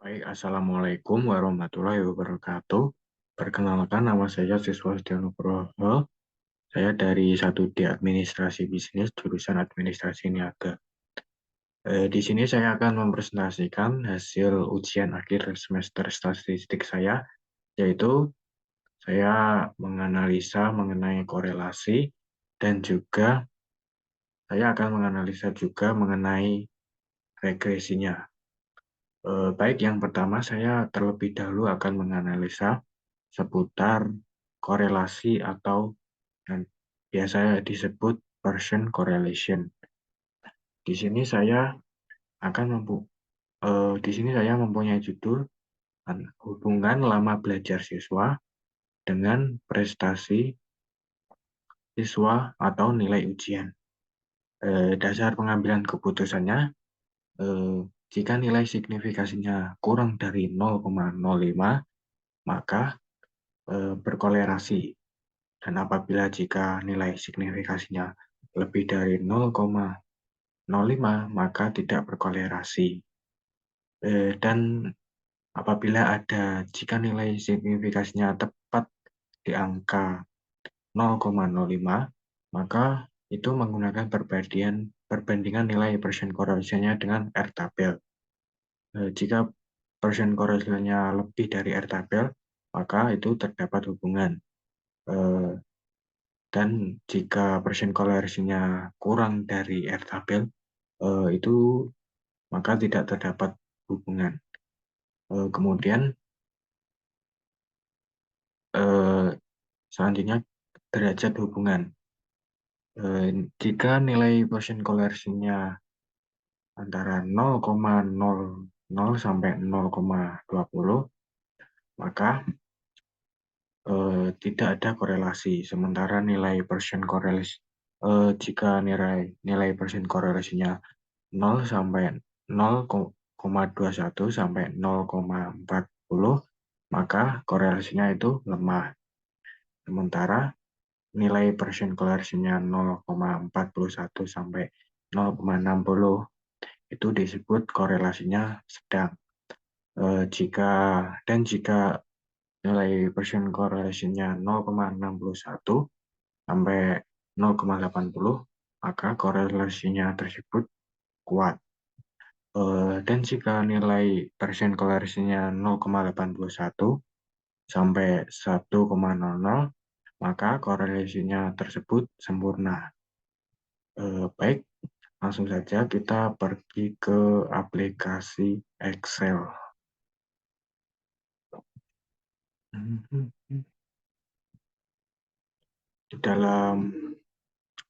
Baik, Assalamualaikum warahmatullahi wabarakatuh. Perkenalkan, nama saya Siswa Setiono Nugroho. Saya dari 1D Administrasi Bisnis, jurusan Administrasi Niaga. Di sini saya akan mempresentasikan hasil ujian akhir semester statistik saya, yaitu saya menganalisa mengenai korelasi dan juga saya akan menganalisa juga mengenai regresinya. Baik, yang pertama saya terlebih dahulu akan menganalisa seputar korelasi atau yang biasa disebut Bayesian correlation. Di sini saya akan di sini saya mempunyai judul hubungan lama belajar siswa dengan prestasi siswa atau nilai ujian. Dasar pengambilan keputusannya, eh, jika nilai signifikasinya kurang dari 0,05, maka berkolerasi. Dan apabila jika nilai signifikasinya lebih dari 0,05, maka tidak berkolerasi. Dan apabila jika nilai signifikasinya tepat di angka 0,05, maka itu menggunakan perbandingan nilai persen korelasinya dengan R tabel. Jika persen korelasinya lebih dari R tabel, maka itu terdapat hubungan. Dan jika persen korelasinya kurang dari R tabel, itu maka tidak terdapat hubungan. Kemudian eh, selanjutnya derajat hubungan. Jika nilai persen korelasinya antara 0,00 sampai 0,20, maka tidak ada korelasi. Sementara nilai persen korelasi jika nilai persen korelasinya 0 sampai 0,21 sampai 0,40, maka korelasinya itu lemah. Sementara nilai persen korelasinya 0,41 sampai 0,60 itu disebut korelasinya sedang. Jika nilai persen korelasinya 0,61 sampai 0,80, maka korelasinya tersebut kuat. Dan jika nilai persen korelasinya 0,81 sampai 1,00, maka korelasinya tersebut sempurna. Baik, langsung saja kita pergi ke aplikasi Excel. Di dalam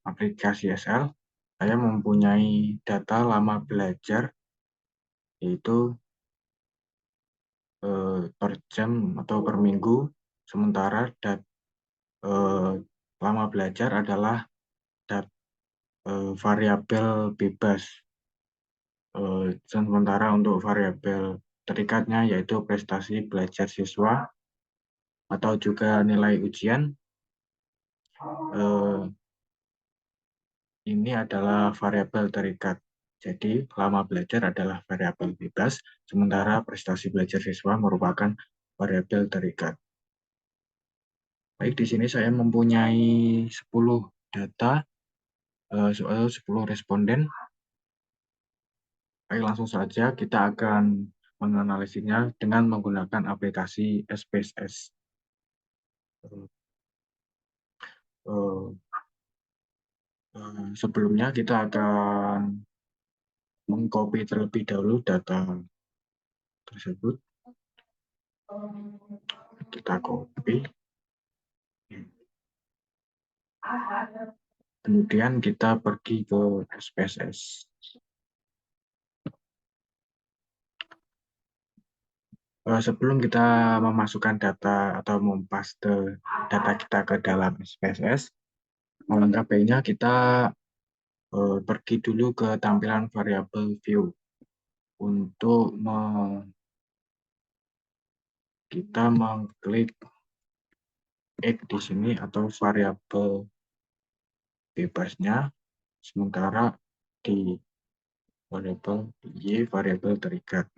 aplikasi Excel, saya mempunyai data lama belajar, yaitu per jam atau per minggu, sementara eh, lama belajar adalah variabel bebas. Sementara untuk variabel terikatnya yaitu prestasi belajar siswa atau juga nilai ujian, eh, ini adalah variabel terikat. Jadi lama belajar adalah variabel bebas, sementara prestasi belajar siswa merupakan variabel terikat. Baik, di sini saya mempunyai 10 data, 10 responden. Baik, langsung saja kita akan menganalisinya dengan menggunakan aplikasi SPSS. Sebelumnya kita akan mengcopy terlebih dahulu data tersebut. Kita copy, kemudian kita pergi ke SPSS. Sebelum kita memasukkan data atau mempaste data kita ke dalam SPSS, alangkah baiknya kita pergi dulu ke tampilan variabel view untuk kita mengklik X di sini atau variabel bebasnya, sementara di variabel Y variabel terikat.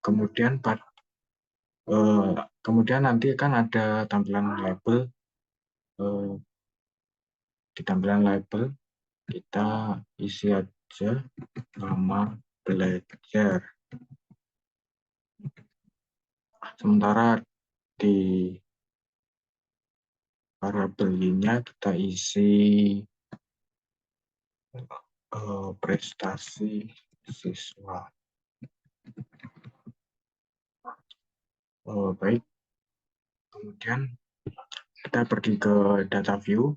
Kemudian kemudian nanti kan ada tampilan label. Di tampilan label kita isi aja nama belajar. Sementara di variabel y-nya kita isi prestasi siswa. Baik, kemudian kita pergi ke data view.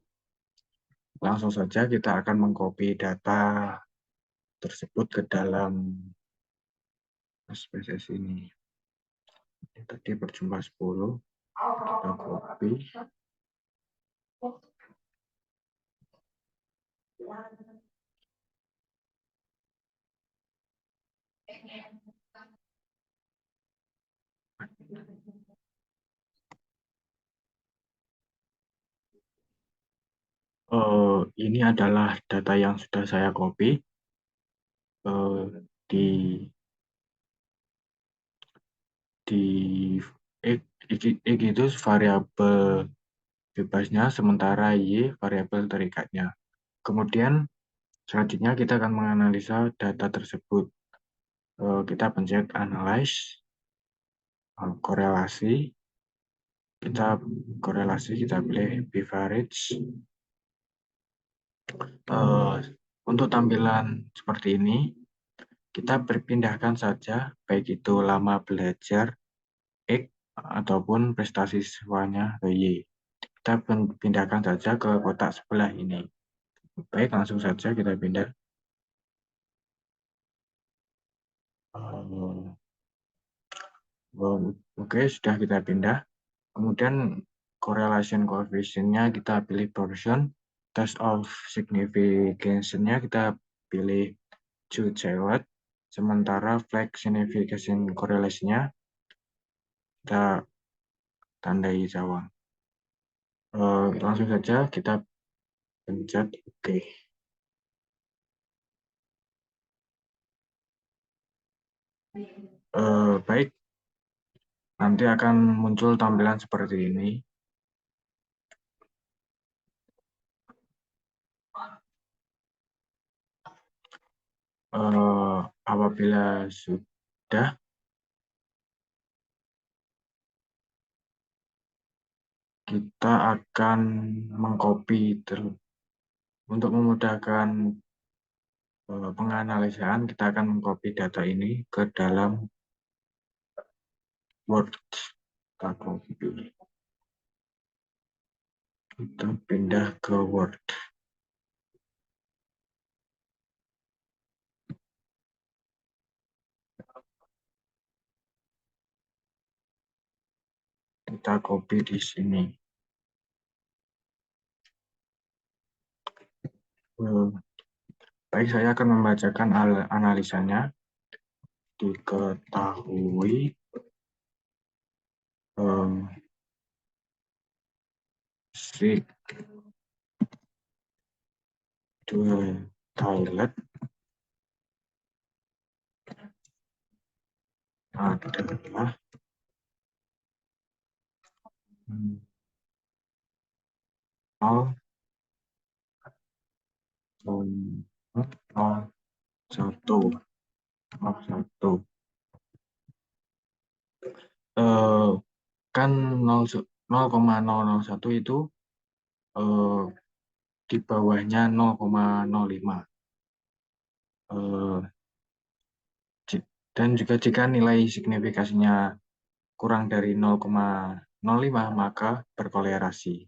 Langsung saja kita akan mengcopy data tersebut ke dalam SPSS ini. Ini tadi berjumlah 10, kita copy. Ini adalah data yang sudah saya copy. Di di X, X itu variabel bebasnya, sementara Y variabel terikatnya. Kemudian selanjutnya kita akan menganalisa data tersebut. Kita pencet analyze, korelasi, kita pilih beverage. Untuk tampilan seperti ini, kita berpindahkan saja, baik itu lama belajar X ataupun prestasi siswanya Y. Kita pindahkan saja ke kotak sebelah ini. Baik, langsung saja kita pindah. Oke, sudah kita pindah. Kemudian correlation coefficient-nya kita pilih portion. Test of significance-nya kita pilih two Chewet. Sementara flag signification correlation-nya kita tandai jawang. Langsung saja kita pencet OK. Baik, nanti akan muncul tampilan seperti ini. Apabila sudah, kita akan mengcopy untuk memudahkan penganalisaan, kita akan mengcopy data ini ke dalam Word. Kita copy. Kita pindah ke Word. Kita copy di sini. Baik, saya akan membacakan analisanya. Diketahui dua toilet adalah nol satu kan 0,001 itu di bawahnya 0,05. Dan juga jika nilai signifikasinya kurang dari 0,05 maka berkolerasi.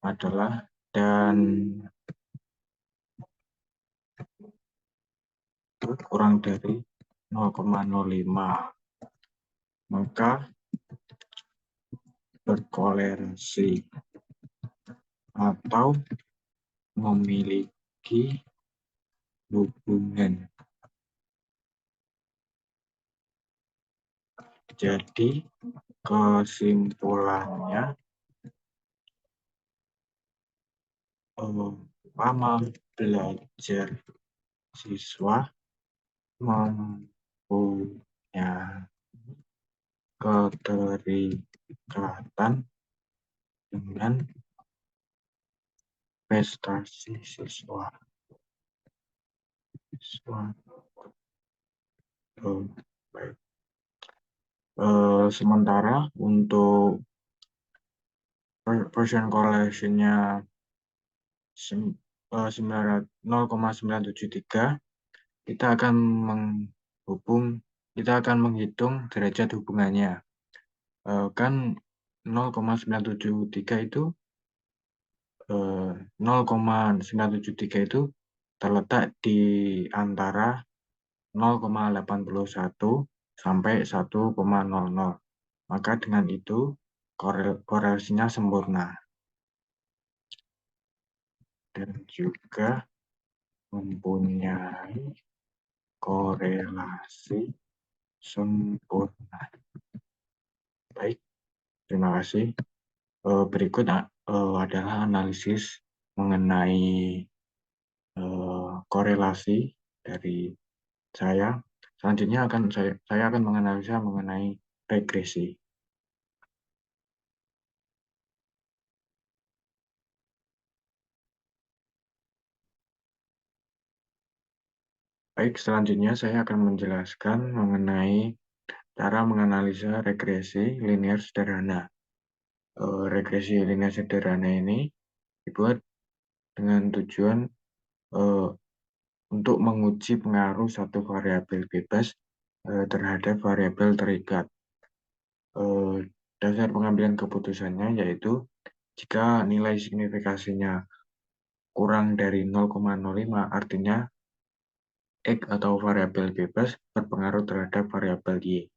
Adalah dan kurang dari 0,05 maka berkolerasi atau memiliki hubungan. Jadi kesimpulannya, lama belajar siswa mempunyai keterikatan dengan prestasi siswa. Baik. Sementara untuk percent correlation-nya 0,973, kita akan menghitung derajat hubungannya. Kan 0,973 itu 0,973 itu terletak di antara 0,81 sampai 1,00. Maka dengan itu korelasinya sempurna. Dan juga mempunyai korelasi sempurna. Baik, terima kasih. Berikut adalah analisis mengenai korelasi dari saya. Selanjutnya saya akan menganalisa mengenai regresi. Baik, selanjutnya saya akan menjelaskan mengenai cara menganalisa regresi linear sederhana. Regresi linear sederhana ini dibuat dengan tujuan untuk menguji pengaruh satu variabel bebas terhadap variabel terikat. Dasar pengambilan keputusannya yaitu jika nilai signifikasinya kurang dari 0,05, artinya X atau variabel bebas berpengaruh terhadap variabel Y.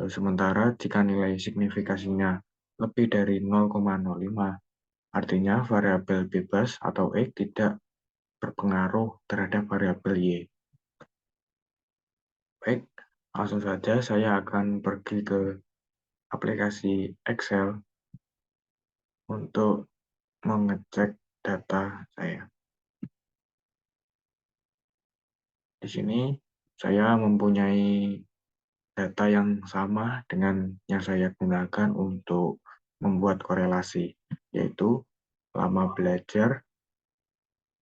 Sementara jika nilai signifikasinya lebih dari 0,05, artinya variabel bebas atau X tidak berpengaruh terhadap variabel Y. Baik, langsung saja saya akan pergi ke aplikasi Excel untuk mengecek data saya. Di sini saya mempunyai data yang sama dengan yang saya gunakan untuk membuat korelasi, yaitu lama belajar.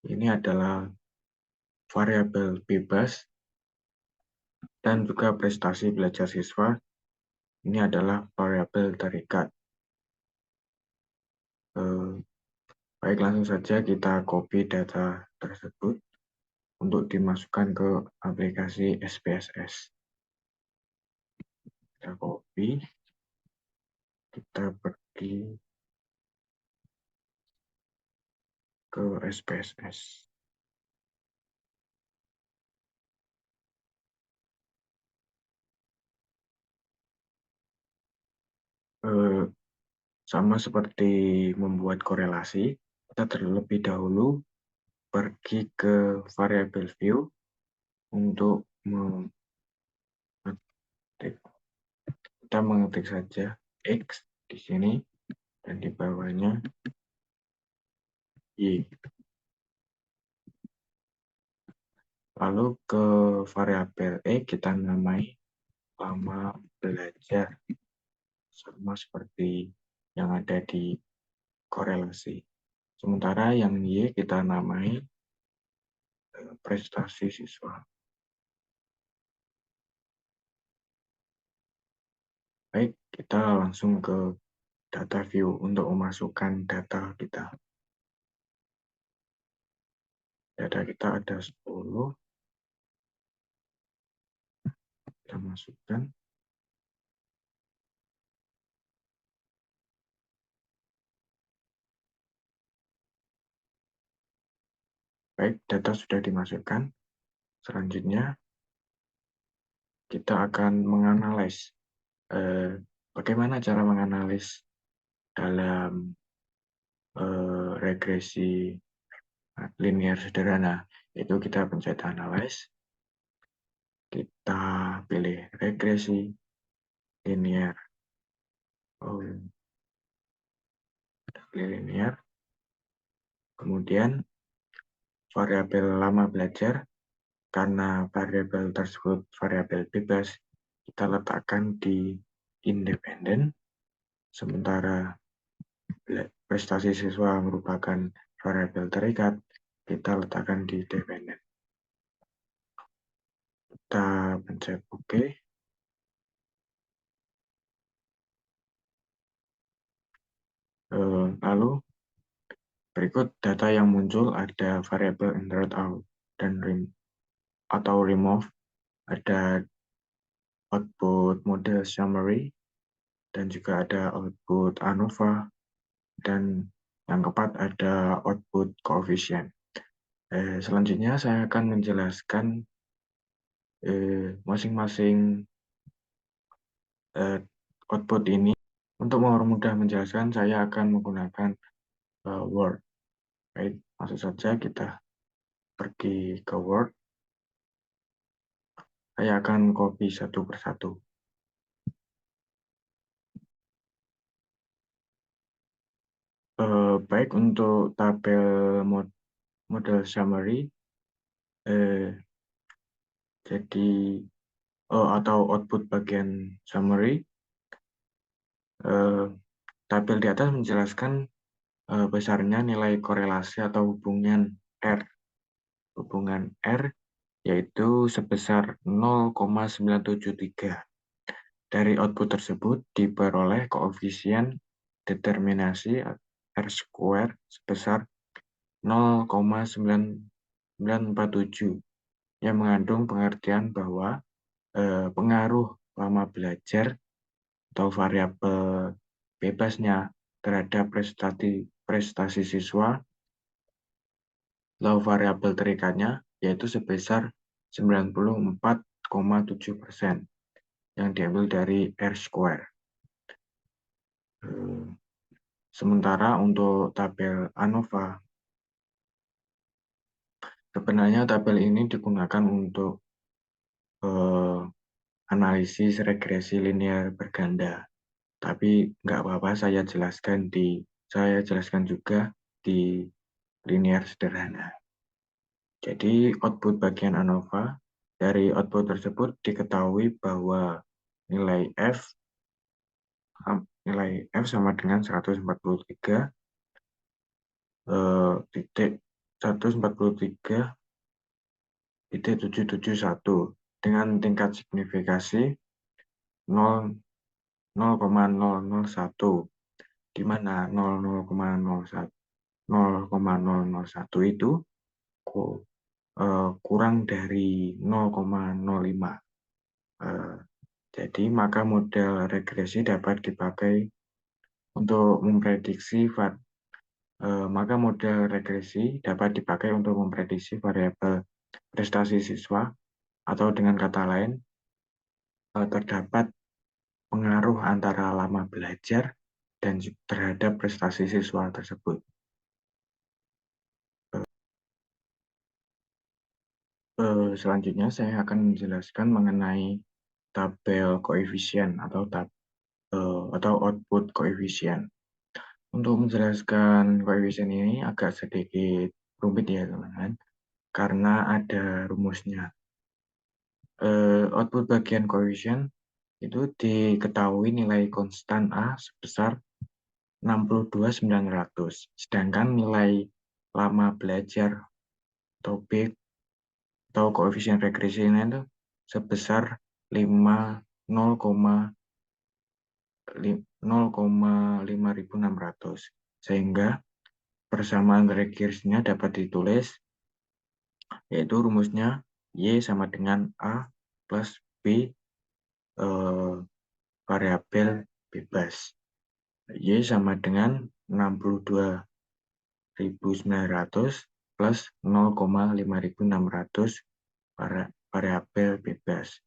Ini adalah variabel bebas dan juga prestasi belajar siswa. Ini adalah variabel terikat. Baik, langsung saja kita copy data tersebut untuk dimasukkan ke aplikasi SPSS. Kita copy, kita pergi ke SPSS. Sama seperti membuat korelasi, kita terlebih dahulu pergi ke variable view untuk mengetik. Kita mengetik saja X di sini dan di bawahnya Y. Lalu ke variabel E kita namai lama belajar, sama seperti yang ada di korelasi. Sementara yang Y kita namai prestasi siswa. Baik, kita langsung ke data view untuk memasukkan data kita. Data kita ada 10. Kita masukkan. Baik, data sudah dimasukkan. Selanjutnya, kita akan menganalisis. Bagaimana cara menganalisis dalam regresi linear sederhana? Itu kita pencet analyze. Kita pilih regresi linear. Linear. Kemudian variabel lama belajar karena variabel tersebut variabel bebas, kita letakkan di independen, sementara prestasi siswa merupakan variabel terikat, kita letakkan di dependen. Kita pencet OK. Lalu berikut data yang muncul ada variabel insert out dan atau remove, ada output model summary, dan juga ada output ANOVA, dan yang keempat ada output coefficient. Selanjutnya saya akan menjelaskan masing-masing output ini. Untuk mempermudah menjelaskan, saya akan menggunakan Word. Baik, langsung saja kita pergi ke Word. Saya akan copy satu persatu. Baik, untuk tabel model summary, jadi atau output bagian summary, tabel di atas menjelaskan besarnya nilai korelasi atau hubungan R. Hubungan R yaitu sebesar 0,973. Dari output tersebut diperoleh koefisien determinasi R square sebesar 0,9947 yang mengandung pengertian bahwa pengaruh lama belajar atau variabel bebasnya terhadap prestasi siswa, lalu variabel terikatnya yaitu sebesar 94,7% yang diambil dari R square. Sementara untuk tabel ANOVA, sebenarnya tabel ini digunakan untuk analisis regresi linear berganda. Tapi nggak apa-apa, saya jelaskan juga di linear sederhana. Jadi output bagian ANOVA, dari output tersebut diketahui bahwa nilai F sama dengan 143 titik 143,771 dengan tingkat signifikasi 0,001, di mana 0,001 itu kurang dari 0,05. Jadi maka model regresi dapat dipakai untuk memprediksi variabel prestasi siswa, atau dengan kata lain terdapat pengaruh antara lama belajar dan terhadap prestasi siswa tersebut. Selanjutnya saya akan menjelaskan mengenai tabel koefisien atau output koefisien. Untuk menjelaskan koefisien ini agak sedikit rumit ya teman-teman, karena ada rumusnya. Output bagian koefisien itu diketahui nilai konstan A sebesar 62.900, sedangkan nilai lama belajar atau B atau koefisien regresinya itu sebesar 0,5600, sehingga persamaan regresinya dapat ditulis, yaitu rumusnya Y sama dengan A plus B variabel bebas. Y sama dengan 62.900 plus 0,5600 variabel bebas.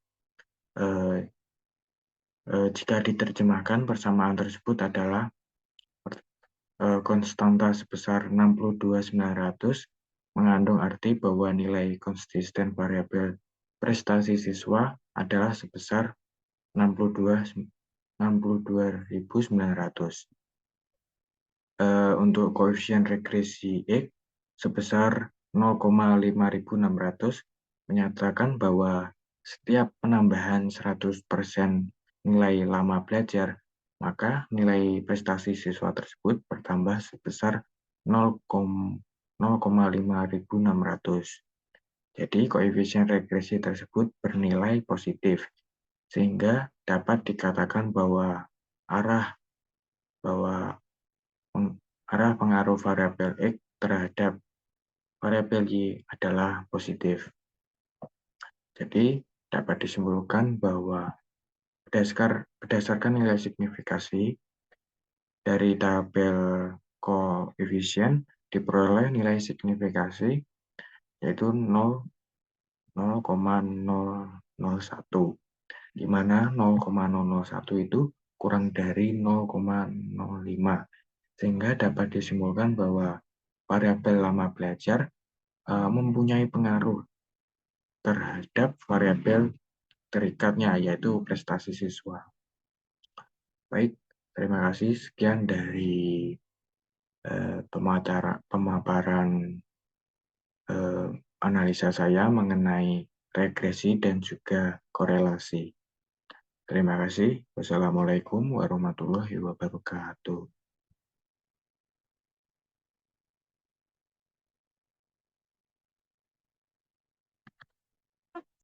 Jika diterjemahkan, persamaan tersebut adalah konstanta sebesar 62.900 mengandung arti bahwa nilai konsisten variabel prestasi siswa adalah sebesar 62.900. Untuk koefisien regresi X sebesar 0,5600 menyatakan bahwa setiap penambahan 100% nilai lama belajar, maka nilai prestasi siswa tersebut bertambah sebesar 0,5600. Jadi, koefisien regresi tersebut bernilai positif, sehingga dapat dikatakan bahwa arah bahwa arah pengaruh variabel X terhadap variabel Y adalah positif. Jadi, dapat disimpulkan bahwa berdasarkan nilai signifikasi dari tabel koefisien diperoleh nilai signifikasi yaitu 0,001, di mana 0,001 itu kurang dari 0,05, sehingga dapat disimpulkan bahwa variabel lama belajar mempunyai pengaruh terhadap variabel terikatnya, yaitu prestasi siswa. Baik, terima kasih. Sekian dari pemaparan analisa saya mengenai regresi dan juga korelasi. Terima kasih. Wassalamualaikum warahmatullahi wabarakatuh.